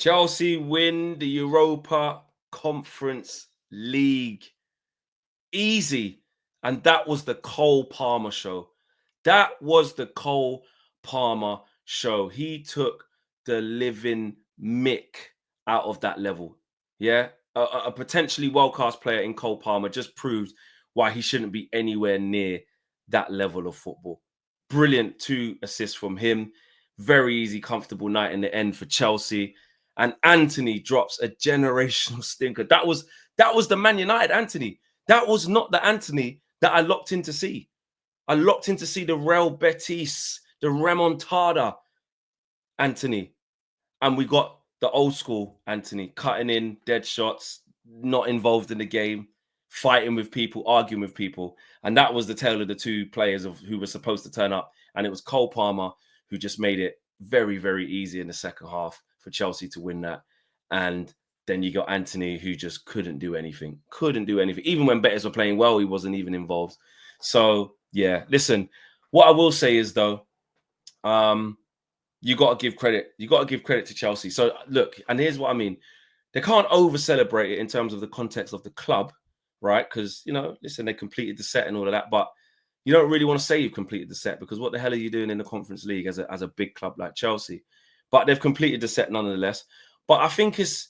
Chelsea win the Europa Conference League. Easy. And that was the Cole Palmer show. That was the Cole Palmer show. He took the living mick out of that level. Yeah. A potentially world-class player in Cole Palmer just proved why he shouldn't be anywhere near that level of football. Brilliant 2 assists from him. Very easy, comfortable night in the end for Chelsea. And Antony drops a generational stinker. That was the Man United Antony. That was not the Antony that I locked in to see. I locked in to see the Real Betis, the remontada Antony. And we got the old school Antony, cutting in dead shots, not involved in the game, fighting with people, arguing with people. And that was the tale of the 2 players of who were supposed to turn up. And it was Cole Palmer who just made it very, very easy in the second half for Chelsea to win that. And then you got Antony, who just couldn't do anything. Even when Betis were playing well, he wasn't even involved. So, yeah, listen, what I will say is, though, you got to give credit. You got to give credit to Chelsea. So, look, and here's what I mean. They can't over-celebrate it in terms of the context of the club, right? Because, listen, they completed the set and all of that. But you don't really want to say you've completed the set, because what the hell are you doing in the Conference League as a big club like Chelsea? But they've completed the set nonetheless. But I think it's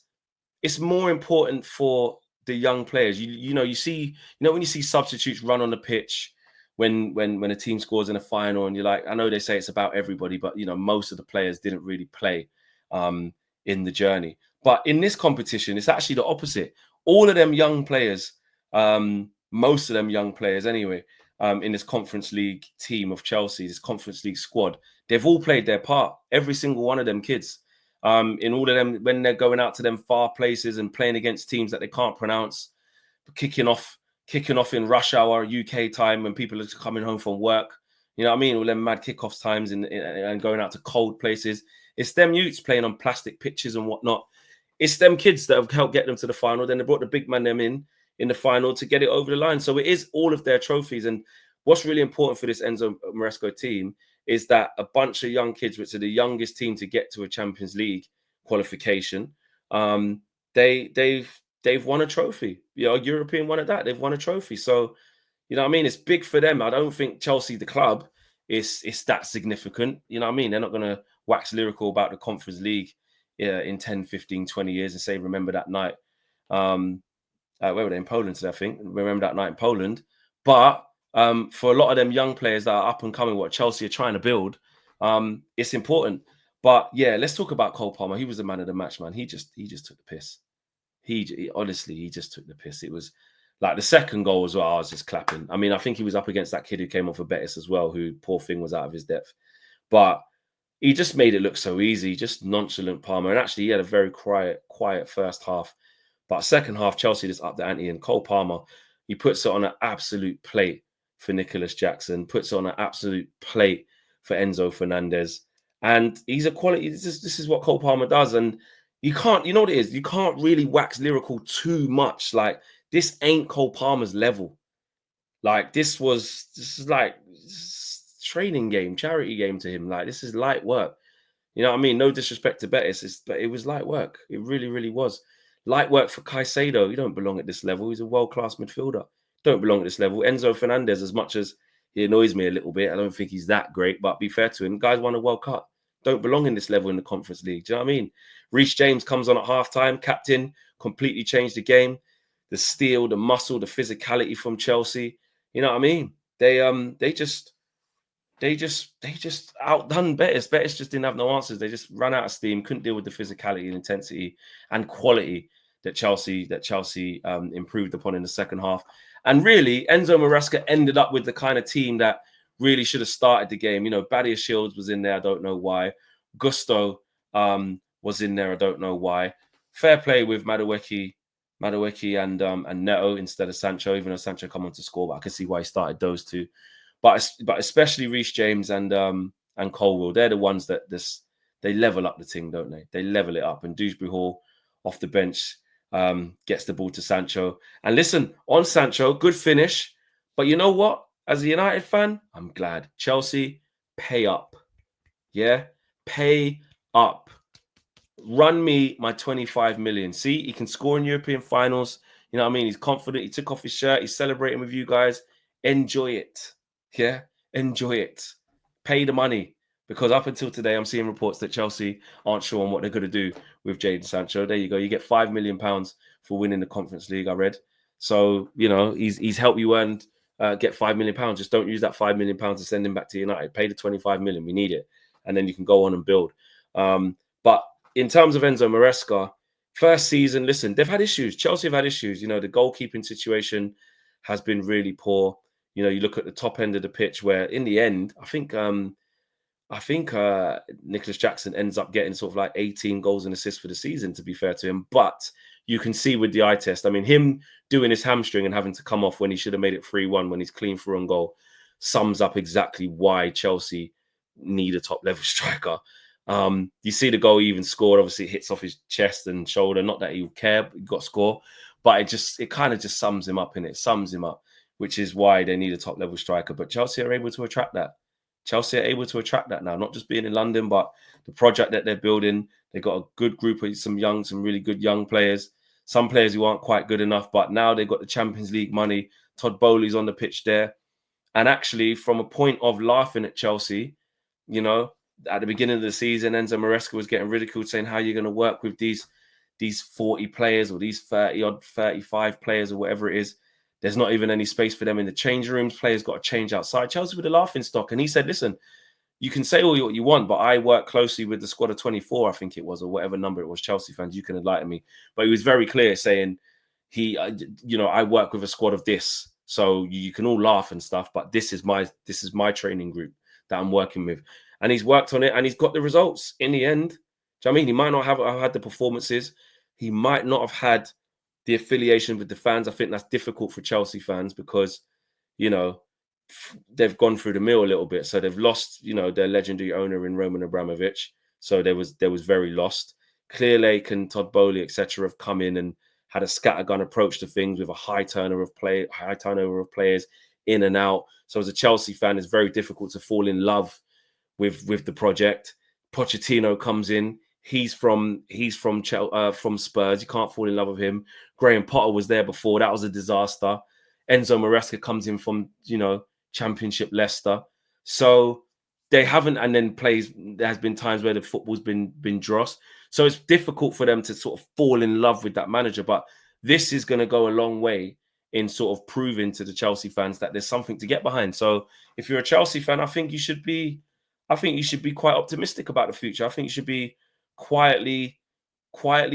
more important for the young players. You see, when you see substitutes run on the pitch when a team scores in a final, and you're like, I know they say it's about everybody, but most of the players didn't really play in the journey. But in this competition, it's actually the opposite. All of them young players, most of them young players anyway, in this Conference League team of Chelsea, this Conference League squad, they've all played their part. Every single one of them kids. In all of them, when they're going out to them far places and playing against teams that they can't pronounce, kicking off in rush hour UK time when people are coming home from work, you know what I mean? All them mad kickoff times and going out to cold places. It's them youths playing on plastic pitches and whatnot. It's them kids that have helped get them to the final. Then they brought the big man them in the final to get it over the line. So it is all of their trophies. And what's really important for this Enzo Maresca team is that a bunch of young kids, which are the youngest team to get to a Champions League qualification, they've won a trophy. A European one at that. They've won a trophy. So, you know what I mean? It's big for them. I don't think Chelsea, the club, is that significant. You know what I mean? They're not going to wax lyrical about the Conference League in 10, 15, 20 years and say, remember that night. Where were they? In Poland today, I think. Remember that night in Poland. But for a lot of them young players that are up and coming, what Chelsea are trying to build, it's important. But yeah, let's talk about Cole Palmer. He was the man of the match, man. He just took the piss. Honestly, he just took the piss. It was like the second goal as well. I was just clapping. I mean, I think he was up against that kid who came off of Betis as well, who, poor thing, was out of his depth. But he just made it look so easy, just nonchalant Palmer. And actually, he had a very quiet first half. But second half, Chelsea just upped the ante, and Cole Palmer, he puts it on an absolute plate for Nicholas Jackson, puts it on an absolute plate for Enzo Fernandez. And he's a quality. This is what Cole Palmer does. And you can't, you know what it is? You can't really wax lyrical too much. Like, this ain't Cole Palmer's level. Like, this is like training game, charity game to him. Like, this is light work. You know what I mean? No disrespect to Betis, but it was light work. It really, really was. Light work for Caicedo. You don't belong at this level. He's a world-class midfielder. Don't belong at this level. Enzo Fernandez, as much as he annoys me a little bit, I don't think he's that great, but be fair to him, guys won a World Cup. Don't belong in this level in the Conference League. Do you know what I mean? Reece James comes on at halftime, captain, completely changed the game. The steel, the muscle, the physicality from Chelsea. You know what I mean? They just outdone Betis. Betis just didn't have no answers. They just ran out of steam, couldn't deal with the physicality and intensity and quality that Chelsea improved upon in the second half. And really, Enzo Maresca ended up with the kind of team that really should have started the game. You know, Badia Shields was in there. I don't know why. Gusto was in there. I don't know why. Fair play with Madueke and Neto instead of Sancho, even though Sancho come on to score. But I can see why he started those two. But especially Reece James and Colwell, they're the ones that they level up the thing, don't they? They level it up. And Dewsbury Hall off the bench gets the ball to Sancho. And listen, on Sancho, good finish. But you know what? As a United fan, I'm glad. Chelsea, pay up. Yeah? Pay up. Run me my 25 million. See, he can score in European finals. You know what I mean? He's confident. He took off his shirt. He's celebrating with you guys. Enjoy it. Yeah, enjoy it. Pay the money. Because up until today, I'm seeing reports that Chelsea aren't sure on what they're going to do with Jadon Sancho. There you go. You get £5 million for winning the Conference League, I read. So, you know, he's helped you earn, get £5 million. Just don't use that £5 million to send him back to United. Pay the 25 million. We need it. And then you can go on and build. But in terms of Enzo Maresca, first season, listen, they've had issues. Chelsea have had issues. You know, the goalkeeping situation has been really poor. You know, you look at the top end of the pitch where in the end, I think Nicholas Jackson ends up getting sort of like 18 goals and assists for the season, to be fair to him. But you can see with the eye test, I mean, him doing his hamstring and having to come off when he should have made it 3-1 when he's clean through on goal sums up exactly why Chelsea need a top level striker. You see the goal he even scored. Obviously, it hits off his chest and shoulder. Not that he would care, but he got score. But it kind of just sums him up, sums him up, which is why they need a top level striker. But Chelsea are able to attract that. Chelsea are able to attract that now, not just being in London, but the project that they're building. They've got a good group of some really good young players. Some players who aren't quite good enough, but now they've got the Champions League money. Todd Bowley's on the pitch there. And actually, from a point of laughing at Chelsea, you know, at the beginning of the season, Enzo Maresca was getting ridiculed, saying how you're going to work with these 40 players or these 35 players or whatever it is. There's not even any space for them in the change rooms. Players got to change outside. Chelsea with a laughing stock. And he said, listen, you can say all what you want, but I work closely with the squad of 24, I think it was, or whatever number it was. Chelsea fans, you can enlighten me. But he was very clear saying, I work with a squad of this. So you can all laugh and stuff, but this is my training group that I'm working with. And he's worked on it and he's got the results in the end. Do you know what I mean? He might not have had the performances. He might not have had the affiliation with the fans. I think that's difficult for Chelsea fans because, you know, they've gone through the mill a little bit. So they've lost, you know, their legendary owner in Roman Abramovich. So there was very lost. Clearlake and Todd Bowley, etc., have come in and had a scattergun approach to things with a high turnover of players in and out. So as a Chelsea fan, it's very difficult to fall in love with the project. Pochettino comes in. He's from Spurs. You can't fall in love with him. Graham Potter was there before. That was a disaster. Enzo Maresca comes in from, you know, Championship Leicester. So they haven't, and then there has been times where the football's been dross. So it's difficult for them to sort of fall in love with that manager. But this is going to go a long way in sort of proving to the Chelsea fans that there's something to get behind. So if you're a Chelsea fan, I think you should be quite optimistic about the future. I think you should be quietly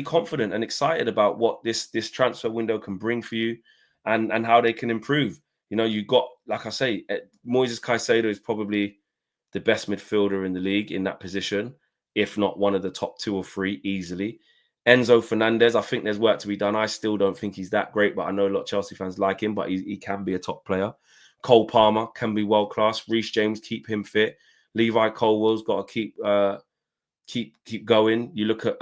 confident and excited about what this transfer window can bring for you and how they can improve. You know, you got, like I say, Moises Caicedo is probably the best midfielder in the league in that position, if not one of the top 2 or 3 easily. Enzo Fernandez, I think there's work to be done. I still don't think he's that great, but I know a lot of Chelsea fans like him, but he can be a top player. Cole Palmer can be world-class. Reece James, keep him fit. Levi Colwell's got to keep going. You look at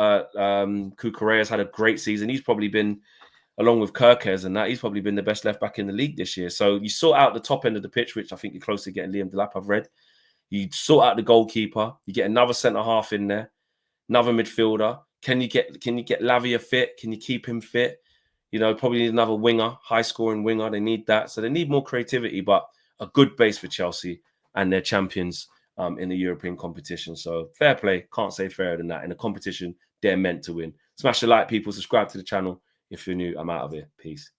Cucurella's had a great season. He's probably been, along with Kirkes and that, he's probably been the best left back in the league this year. So you sort out the top end of the pitch, which I think you're close to getting Liam Delap, I've read. You sort out the goalkeeper. You get another centre half in there, another midfielder. Can you get Lavia fit? Can you keep him fit? You know, probably need another winger, high scoring winger. They need that. So they need more creativity, but a good base for Chelsea, and they're champions in the European competition. So fair play. Can't say fairer than that. In a competition, they're meant to win. Smash the like, people. Subscribe to the channel. If you're new, I'm out of here. Peace.